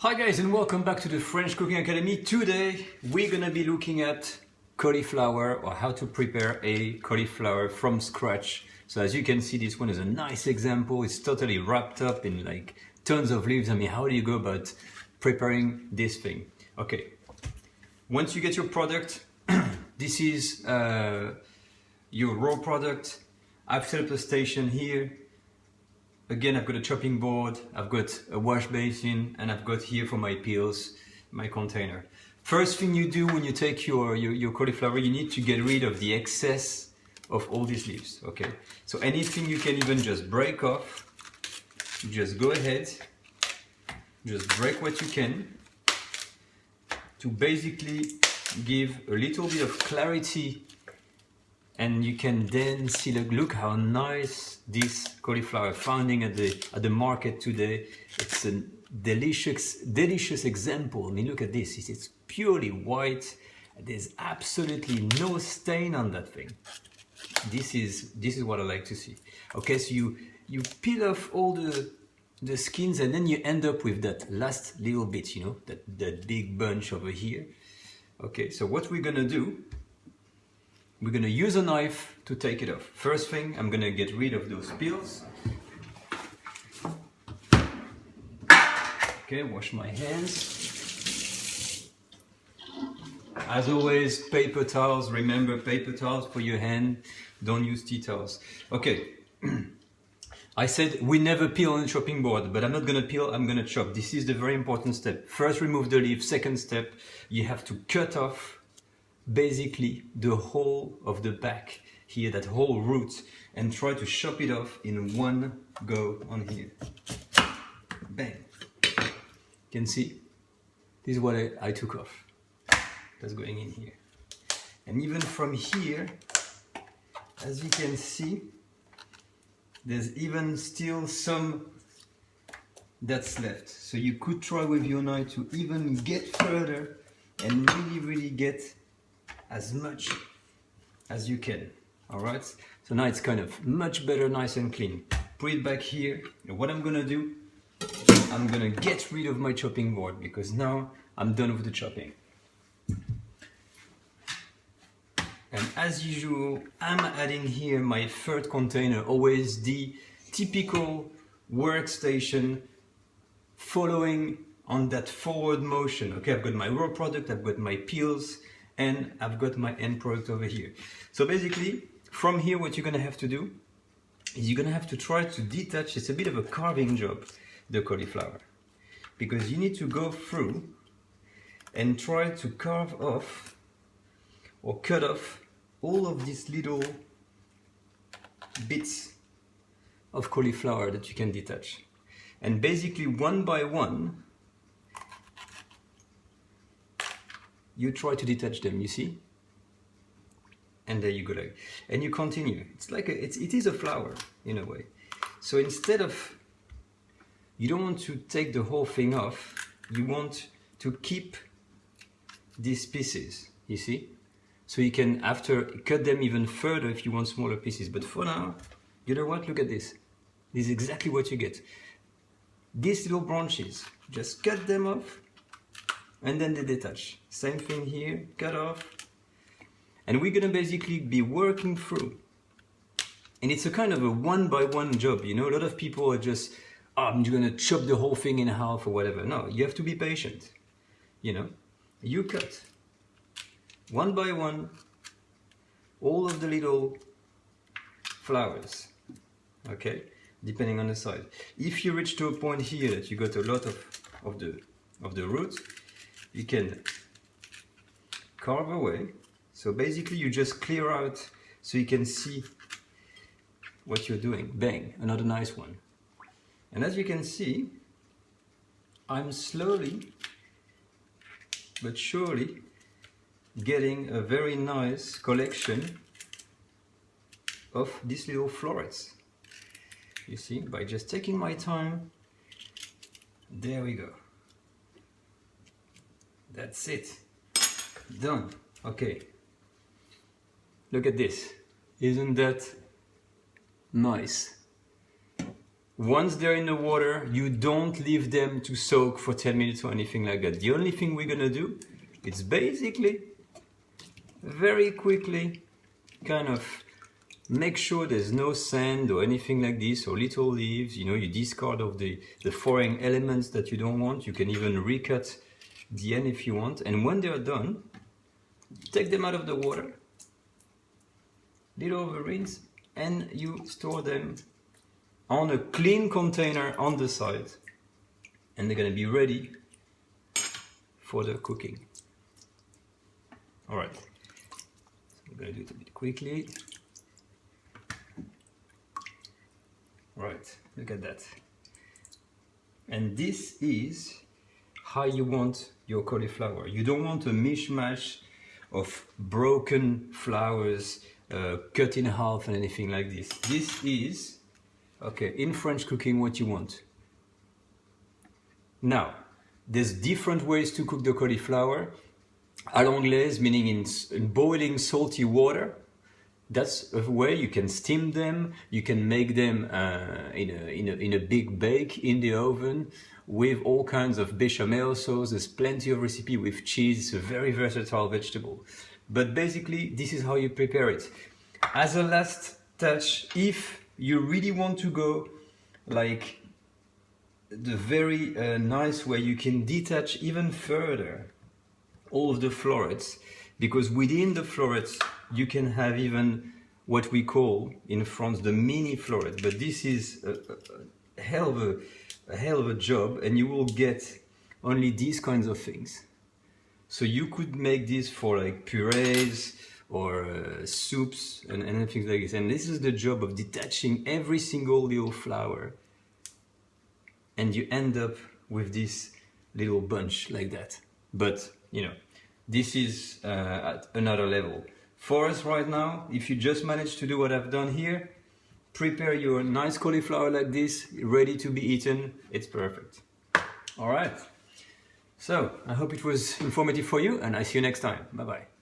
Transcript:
Hi guys, and welcome back to the French Cooking Academy. Today we're gonna be looking at cauliflower, or how to prepare a cauliflower from scratch. So as you can see, this one is a nice example. It's totally wrapped up in like tons of leaves. I mean, how do you go about preparing this thing? Okay, once you get your product, this is your raw product. I've set up a station here. Again, I've got a chopping board, I've got a wash basin, and I've got here for my peels, my container. First thing you do when you take your cauliflower, you need to get rid of the excess of all these leaves, okay? So anything you can even just break off, just go ahead, just break what you can to basically give a little bit of clarity. And you can then see, look how nice this cauliflower finding at the market today. It's a delicious example. I mean, look at this. It's purely white. There's absolutely no stain on that thing. This is what I like to see. Okay, so you peel off all the skins, and then you end up with that last little bit, you know, that big bunch over here. Okay, so what we're gonna do, we're going to use a knife to take it off. First thing, I'm going to get rid of those peels. Okay, wash my hands. As always, paper towels. Remember, paper towels for your hand. Don't use tea towels. Okay. I said we never peel on the chopping board, but I'm not going to peel, I'm going to chop. This is the very important step. First, remove the leaf. Second step, you have to cut off basically the whole of the back here, that whole root, and try to chop it off in one go on here. Bang. You can see, this is what I took off. That's going in here. And even from here, as you can see, there's even still some that's left. So you could try with your knife to even get further and really get as much as you can. All right, so now it's kind of much better, nice and clean. Put it back here. And what I'm gonna do, I'm gonna get rid of my chopping board, because now I'm done with the chopping. And as usual, I'm adding here my third container, always the typical workstation, following on that forward motion. Okay, I've got my raw product, I've got my peels, and I've got my end product over here. So basically, from here, what you're gonna have to do is you're gonna have to try to detach. It's a bit of a carving job, the cauliflower, because you need to go through and try to carve off or cut off all of these little bits of cauliflower that you can detach. And basically, one by one, you try to detach them, you see? And there you go, and you continue. It's like it is a flower in a way. So instead of, you don't want to take the whole thing off, you want to keep these pieces, you see? So you can after cut them even further if you want smaller pieces. But for now, you know what? Look at this. This is exactly what you get. These little branches, just cut them off, and then they detach. Same thing here, cut off. And we're gonna basically be working through. And it's a kind of a one-by-one job, you know? A lot of people are just, oh, I'm gonna chop the whole thing in half or whatever. No, you have to be patient, you know? You cut, one by one, all of the little flowers, okay? Depending on the size. If you reach to a point here that you got a lot of the roots, you can carve away. So basically you just clear out so you can see what you're doing. Bang, another nice one. And as you can see, I'm slowly but surely getting a very nice collection of these little florets. You see, by just taking my time. There we go. That's it. Done. Okay. Look at this. Isn't that nice? Once they're in the water, you don't leave them to soak for 10 minutes or anything like that. The only thing we're gonna do is basically very quickly kind of make sure there's no sand or anything like this, or little leaves. You know, you discard of the foreign elements that you don't want. You can even recut the end if you want. And when they're done, take them out of the water, little over rinse, and you store them on a clean container on the side, and they're gonna be ready for the cooking. All right, so I'm gonna do it a bit quickly. Right, look at that. And this is how you want your cauliflower. You don't want a mishmash of broken flowers, cut in half and anything like this. This is, okay, in French cooking, what you want. Now, there's different ways to cook the cauliflower. À l'anglaise, meaning in boiling salty water. That's a way. You can steam them. You can make them in a big bake in the oven with all kinds of bechamel sauce. There's plenty of recipe with cheese. It's a very versatile vegetable. But basically, this is how you prepare it. As a last touch, if you really want to go like the very nice way, you can detach even further all of the florets, because within the florets you can have even what we call in France the mini floret. But this is a hell of a job, and you will get only these kinds of things. So you could make this for like purees or soups and things like this. And this is the job of detaching every single little flower, and you end up with this little bunch like that. But you know, this is at another level. For us right now, if you just manage to do what I've done here, prepare your nice cauliflower like this, ready to be eaten. It's perfect. All right. So I hope it was informative for you, and I see you next time. Bye-bye.